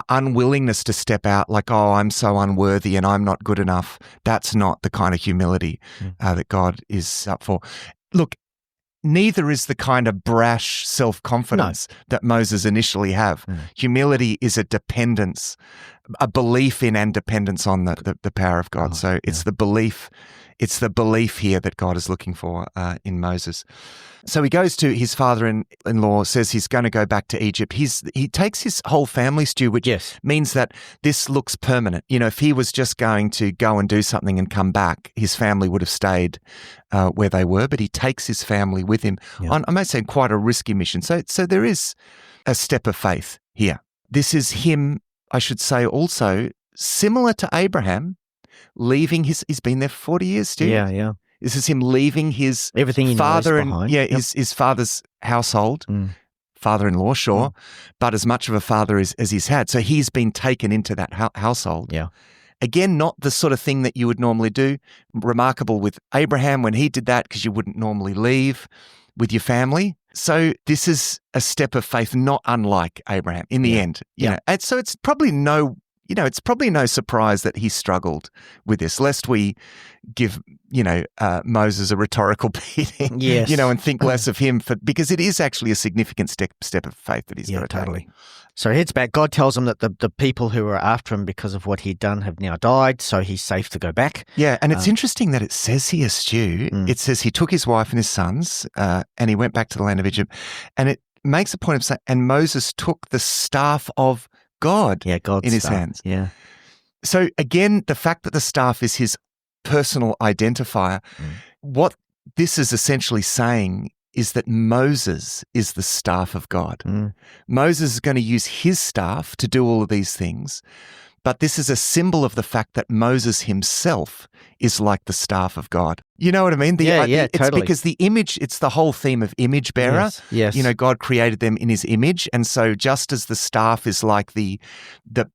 unwillingness to step out like, oh, I'm so unworthy and I'm not good enough, that's not the kind of humility that God is up for. Look, neither is the kind of brash self-confidence that Moses initially have. Humility is a dependence, a belief in and dependence on the power of God. So it's the belief here that God is looking for in Moses. So he goes to his father-in-law, says he's going to go back to Egypt. He takes his whole family, Stu, which means that this looks permanent. If he was just going to go and do something and come back, his family would have stayed where they were, but he takes his family with him on, I might say, quite a risky mission. So there is a step of faith here. This is him, I should say, also similar to Abraham, leaving he's been there for 40 years, Stu. Yeah. This is him leaving his everything he father knows behind. His father's household, father-in-law, sure, but as much of a father as he's had. So he's been taken into that household. Yeah. Again, not the sort of thing that you would normally do. Remarkable with Abraham when he did that, because you wouldn't normally leave with your family. So this is a step of faith, not unlike Abraham in the end. And so it's probably no surprise that he struggled with this, lest we give, Moses a rhetorical beating, and think less of him because it is actually a significant step of faith that he's got to take. So he heads back. God tells him that the people who were after him because of what he'd done have now died, so he's safe to go back. Yeah, and it's interesting that it says here, Stu, it says he took his wife and his sons and he went back to the land of Egypt. And it makes a point of saying, and Moses took the staff of God God's in his staff. hands. Yeah. So again, the fact that the staff is his personal identifier, what this is essentially saying is that Moses is the staff of God. Moses is going to use his staff to do all of these things, but this is a symbol of the fact that Moses himself is like the staff of God. You know what I mean? It's totally. Because the image, it's the whole theme of image bearer. Yes. You know, God created them in his image. And so just as the staff is like the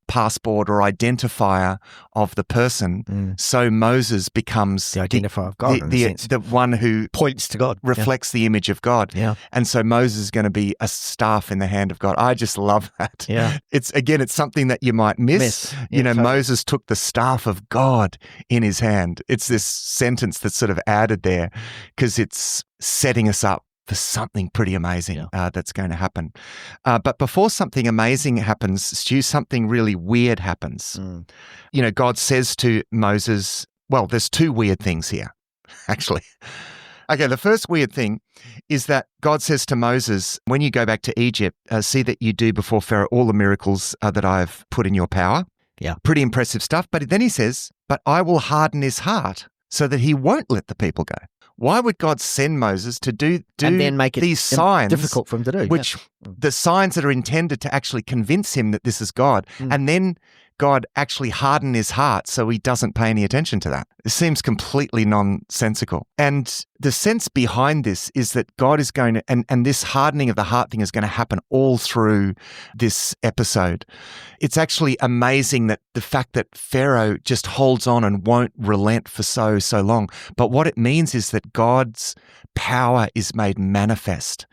passport or identifier of the person, so Moses becomes the identifier of God, in a sense. The one who points to God, reflects the image of God. Yeah. And so Moses is going to be a staff in the hand of God. I just love that. Yeah. It's something that you might miss. Yeah, Moses took the staff of God in his hand. It's this sentence that's sort of added there because it's setting us up for something pretty amazing that's going to happen. But before something amazing happens, Stu, something really weird happens. God says to Moses, well, there's two weird things here, actually. Okay, the first weird thing is that God says to Moses, when you go back to Egypt, see that you do before Pharaoh all the miracles that I've put in your power. Yeah. Pretty impressive stuff. But then he says, but I will harden his heart so that he won't let the people go. Why would God send Moses to do and then make it these signs difficult for him to do? Which the signs that are intended to actually convince him that this is God, and then God actually harden his heart so he doesn't pay any attention to that. It seems completely nonsensical. And the sense behind this is that God is going to, and this hardening of the heart thing is going to happen all through this episode. It's actually amazing that the fact that Pharaoh just holds on and won't relent for so long. But what it means is that God's power is made manifest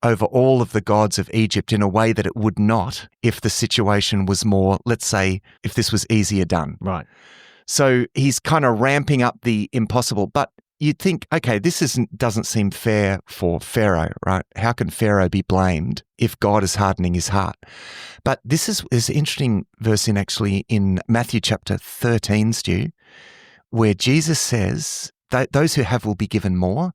over all of the gods of Egypt in a way that it would not if the situation was more, let's say, if this was easier done. Right. So he's kind of ramping up the impossible. But you'd think, okay, this doesn't seem fair for Pharaoh, right? How can Pharaoh be blamed if God is hardening his heart? But this is an interesting verse in Matthew chapter 13, Stu, where Jesus says that those who have will be given more,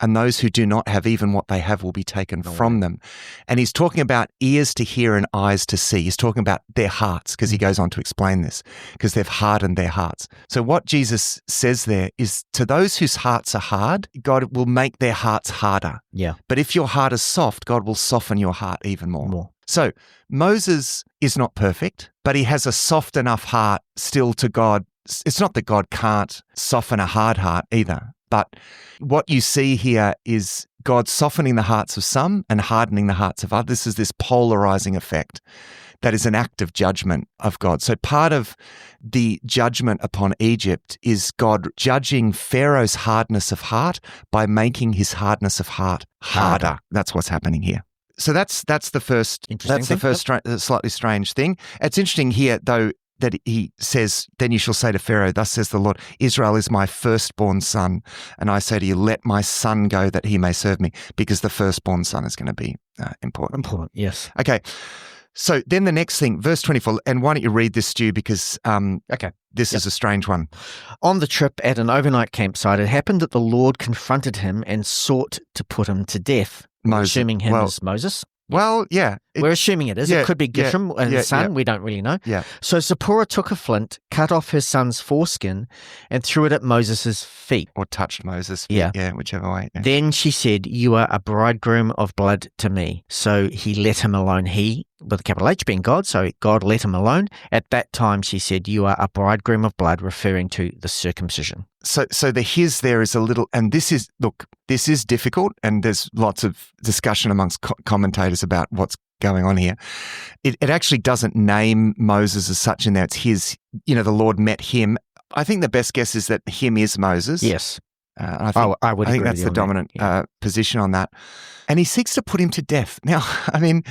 and those who do not have, even what they have will be taken from them. And he's talking about ears to hear and eyes to see. He's talking about their hearts, because he goes on to explain this, because they've hardened their hearts. So what Jesus says there is, to those whose hearts are hard, God will make their hearts harder. Yeah. But if your heart is soft, God will soften your heart even more. So Moses is not perfect, but he has a soft enough heart still to God. It's not that God can't soften a hard heart either. But what you see here is God softening the hearts of some and hardening the hearts of others. This is this polarizing effect that is an act of judgment of God. So part of the judgment upon Egypt is God judging Pharaoh's hardness of heart by making his hardness of heart harder. That's what's happening here. So that's the first. That's the first slightly strange thing. It's interesting here, though, that he says, then you shall say to Pharaoh, thus says the Lord, Israel is my firstborn son. And I say to you, let my son go that he may serve me, because the firstborn son is going to be important. Important, yes. Okay. So then the next thing, verse 24, and why don't you read this, Stu, because this is a strange one. On the trip at an overnight campsite, it happened that the Lord confronted him and sought to put him to death. Moses. Assuming him as Moses. Well, yeah. We're assuming it is. It could be Gershom and his son. We don't really know. Yeah. So Zipporah took a flint, cut off his son's foreskin, and threw it at Moses' feet. Or touched Moses' feet. Yeah. Yeah, whichever way. Yeah. Then she said, you are a bridegroom of blood to me. So he let him alone. He, with a capital H being God, so God let him alone. At that time, she said, you are a bridegroom of blood, referring to the circumcision. So the his there is a little, and this is difficult, and there's lots of discussion amongst commentators about what's going on here. It actually doesn't name Moses as such in there. It's his, the Lord met him. I think the best guess is that him is Moses. Yes. I would think agree that's with you the dominant position on that. And he seeks to put him to death. Now, I mean,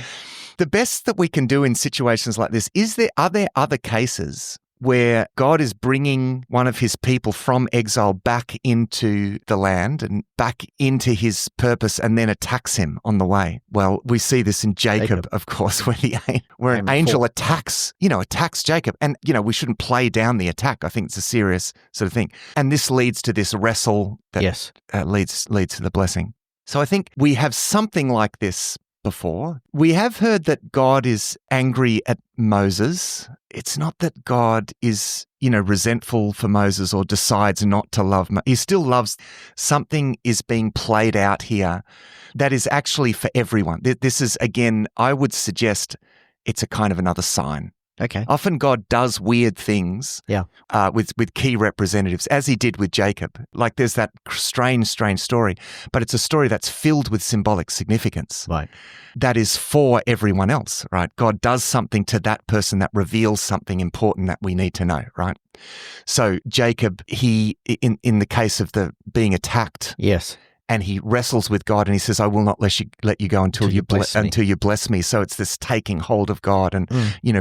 the best that we can do in situations like this, are there other cases where God is bringing one of his people from exile back into the land and back into his purpose, and then attacks him on the way. Well, we see this in Jacob. Of course, where an angel attacks Jacob. And, we shouldn't play down the attack. I think it's a serious sort of thing. And this leads to this wrestle that leads to the blessing. So I think we have something like this before. We have heard that God is angry at Moses. It's not that God is, resentful for Moses or decides not to love Moses. He still loves. Something is being played out here that is actually for everyone. This is, again, I would suggest it's a kind of another sign. Okay. Often God does weird things with key representatives, as he did with Jacob. Like there's that strange story, but it's a story that's filled with symbolic significance. Right. That is for everyone else, right? God does something to that person that reveals something important that we need to know, right? So Jacob, he, in the case of the being attacked. Yes. And he wrestles with God, and he says, "I will not let you go until you bless me." So it's this taking hold of God and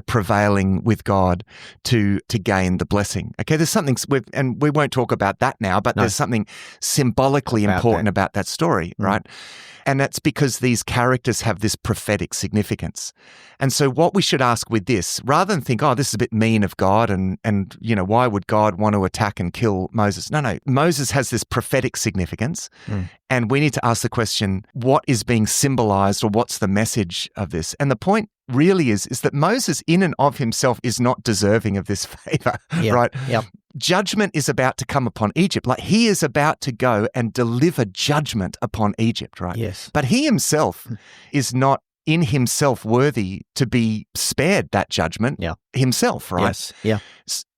prevailing with God to gain the blessing. Okay, there's something, and we won't talk about that now, but there's something symbolically important about that story, right? And that's because these characters have this prophetic significance. And so what we should ask with this, rather than think, oh, this is a bit mean of God and why would God want to attack and kill Moses? No. Moses has this prophetic significance. And we need to ask the question, what is being symbolized, or what's the message of this? And the point really is that Moses in and of himself is not deserving of this favor, right? Yep. Judgment is about to come upon Egypt. Like he is about to go and deliver judgment upon Egypt, right? Yes. But he himself is not in himself worthy to be spared that judgment himself, right? Yes. Yeah.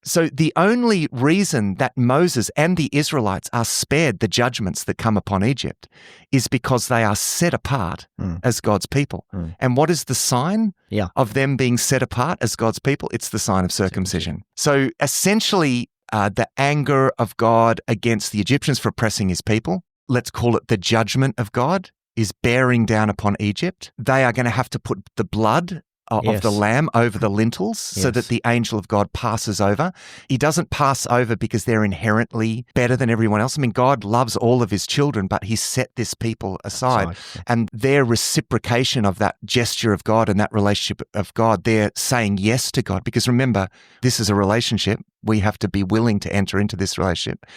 So the only reason that Moses and the Israelites are spared the judgments that come upon Egypt is because they are set apart as God's people. And what is the sign of them being set apart as God's people? It's the sign of circumcision. So essentially, the anger of God against the Egyptians for oppressing his people, let's call it the judgment of God, is bearing down upon Egypt. They are going to have to put the blood of the lamb over the lintels so that the angel of God passes over. He doesn't pass over because they're inherently better than everyone else. I mean, God loves all of his children, but he set this people aside. And their reciprocation of that gesture of God and that relationship of God, they're saying yes to God. Because remember, this is a relationship. We have to be willing to enter into this relationship.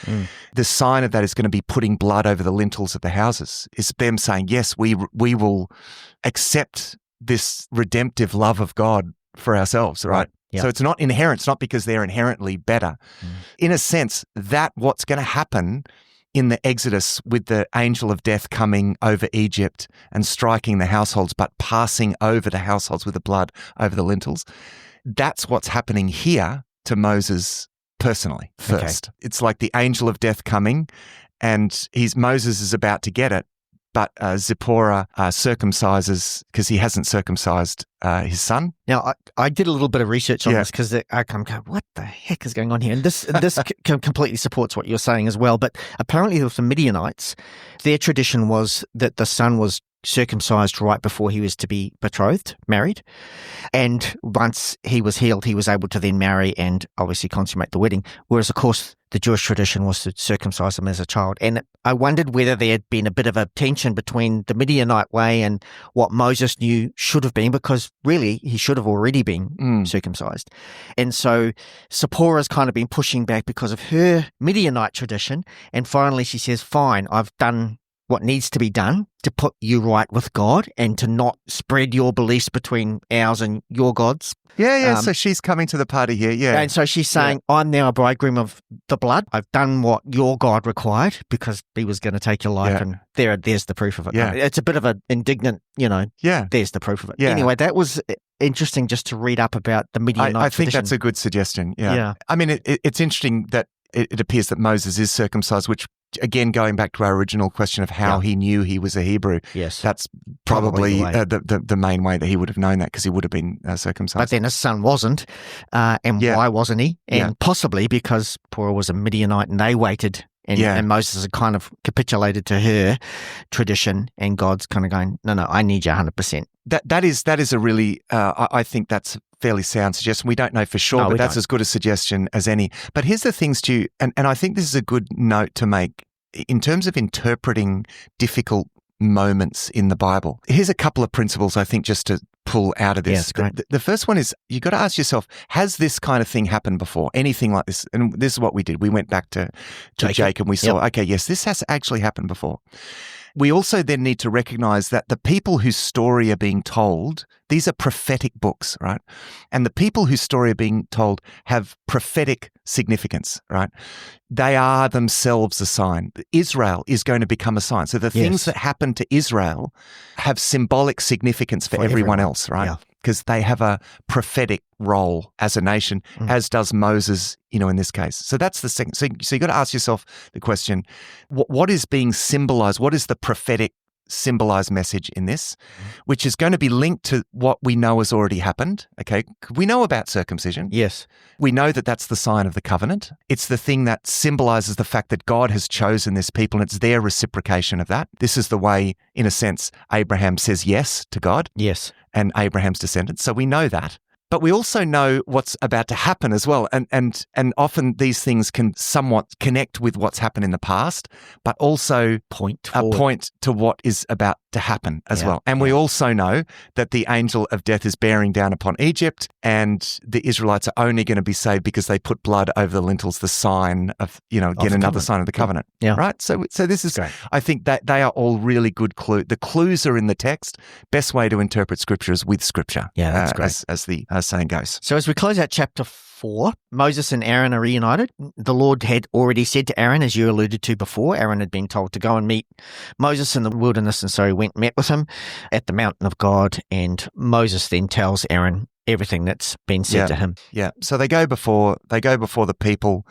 The sign of that is going to be putting blood over the lintels of the houses. It's them saying, yes, we will accept this redemptive love of God for ourselves, right? Yep. So it's not inherent. It's not because they're inherently better. In a sense, that what's going to happen in the Exodus with the angel of death coming over Egypt and striking the households, but passing over the households with the blood over the lintels, that's what's happening here to Moses personally first. Okay. It's like the angel of death coming, and Moses is about to get it, but Zipporah circumcises because he hasn't circumcised his son. Now, I did a little bit of research on this because I'm going, what the heck is going on here? And this completely supports what you're saying as well. But apparently with the Midianites, their tradition was that the son was circumcised right before he was to be married. And once he was healed, he was able to then marry and obviously consummate the wedding. Whereas, of course, the Jewish tradition was to circumcise him as a child. And I wondered whether there had been a bit of a tension between the Midianite way and what Moses knew should have been, because really he should have already been circumcised. And so Zipporah's kind of been pushing back because of her Midianite tradition. And finally she says, fine, I've done what needs to be done to put you right with God and to not spread your beliefs between ours and your gods. So she's coming to the party here, And so she's saying, I'm now a bridegroom of the blood. I've done what your God required because he was going to take your life, and there's the proof of it. It's a bit of an indignant, there's the proof of it. Anyway, that was interesting just to read up about the Midianite I think tradition. that's a good suggestion, I mean, it's interesting that it appears that Moses is circumcised, which, again, going back to our original question of how he knew he was a Hebrew, that's probably the main way that he would have known that, because he would have been circumcised. But then his son wasn't, and why wasn't he? And possibly because Zipporah was a Midianite and they waited And Moses had kind of capitulated to her tradition, and God's kind of going, no, I need you 100%. That is a really, I think that's a fairly sound suggestion. We don't know for sure, but that's as good a suggestion as any. But here's the thing, Stu, and I think this is a good note to make in terms of interpreting difficult moments in the Bible. Here's a couple of principles I think just to pull out of this. Yeah, great. The first one is you got to ask yourself, has this kind of thing happened before? Anything like this? And this is what we did. We went back to Jacob and we saw, okay, yes, this has actually happened before. We also then need to recognize that the people whose story are being told, these are prophetic books, right? And the people whose story are being told have prophetic significance, right? They are themselves a sign. Israel is going to become a sign. So the things that happen to Israel have symbolic significance for everyone else, right? Because they have a prophetic role as a nation, as does Moses, in this case. So that's the second. So you got to ask yourself the question, what is being symbolized? What is the prophetic symbolized message in this, which is going to be linked to what we know has already happened? Okay. We know about circumcision. Yes. We know that that's the sign of the covenant. It's the thing that symbolizes the fact that God has chosen this people, and it's their reciprocation of that. This is the way, in a sense, Abraham says yes to God. Yes. And Abraham's descendants. So we know that. But we also know what's about to happen as well. And often these things can somewhat connect with what's happened in the past, but also point to what is about to happen as well. And we also know that the angel of death is bearing down upon Egypt, and the Israelites are only going to be saved because they put blood over the lintels, the sign of, again, another sign of the covenant. Yeah. Right? So this is, great. I think that they are all really good clues. The clues are in the text. Best way to interpret Scripture is with Scripture. Yeah, that's great. As the saying goes. So as we close out chapter 4, Moses and Aaron are reunited. The Lord had already said to Aaron, as you alluded to before, Aaron had been told to go and meet Moses in the wilderness, and so he met with him at the mountain of God, and Moses then tells Aaron everything that's been said to him. Yeah. So they go before the people.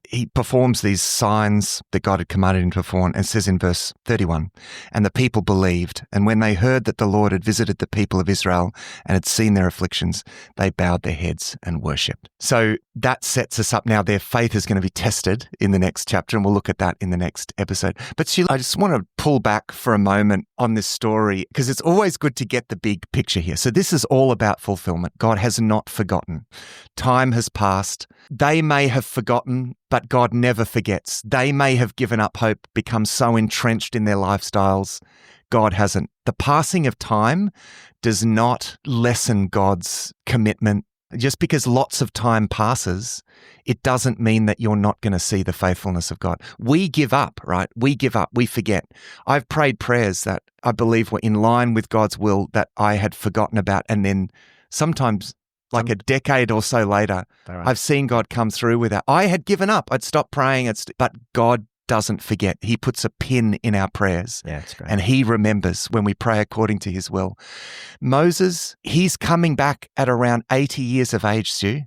He performs these signs that God had commanded him to perform, and says in verse 31, and the people believed, and when they heard that the Lord had visited the people of Israel and had seen their afflictions, they bowed their heads and worshipped. So that sets us up now. Their faith is going to be tested in the next chapter, and we'll look at that in the next episode. But Sheila, I just want to pull back for a moment on this story, because it's always good to get the big picture here. So this is all about fulfillment. God has not forgotten. Time has passed. They may have forgotten, but God never forgets. They may have given up hope, become so entrenched in their lifestyles. God hasn't. The passing of time does not lessen God's commitment. Just because lots of time passes, it doesn't mean that you're not going to see the faithfulness of God. We give up, right? We give up. We forget. I've prayed prayers that I believe were in line with God's will that I had forgotten about, and then sometimes like a decade or so later, I've seen God come through with that. I had given up. I'd stopped praying, but God doesn't forget. He puts a pin in our prayers. Yeah, that's great. And he remembers when we pray according to his will. Moses, he's coming back at around 80 years of age, Stu.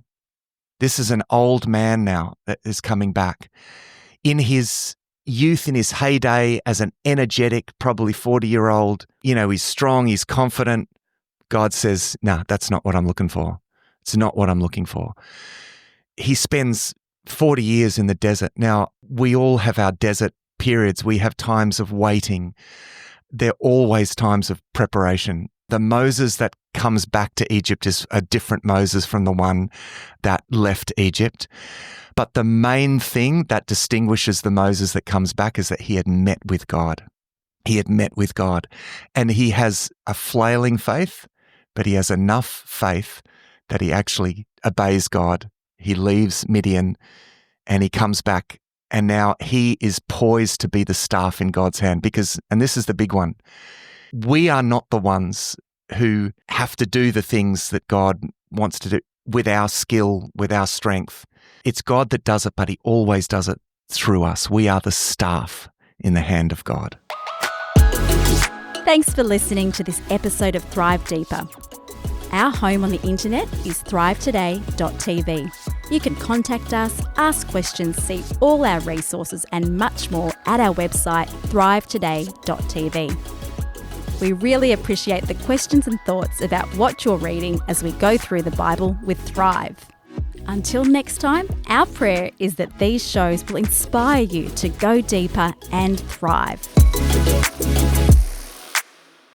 This is an old man now that is coming back. In his youth, in his heyday, as an energetic, probably 40-year-old, he's strong, he's confident. God says, no, that's not what I'm looking for. It's not what I'm looking for. He spends 40 years in the desert. Now, we all have our desert periods. We have times of waiting. There are always times of preparation. The Moses that comes back to Egypt is a different Moses from the one that left Egypt. But the main thing that distinguishes the Moses that comes back is that he had met with God. He had met with God. And he has a flailing faith, but he has enough faith that he actually obeys God. He leaves Midian and he comes back, and now he is poised to be the staff in God's hand because, and this is the big one, we are not the ones who have to do the things that God wants to do with our skill, with our strength. It's God that does it, but he always does it through us. We are the staff in the hand of God. Thanks for listening to this episode of Thrive Deeper. Our home on the internet is thrivetoday.tv. You can contact us, ask questions, see all our resources and much more at our website thrivetoday.tv. We really appreciate the questions and thoughts about what you're reading as we go through the Bible with Thrive. Until next time, our prayer is that these shows will inspire you to go deeper and thrive.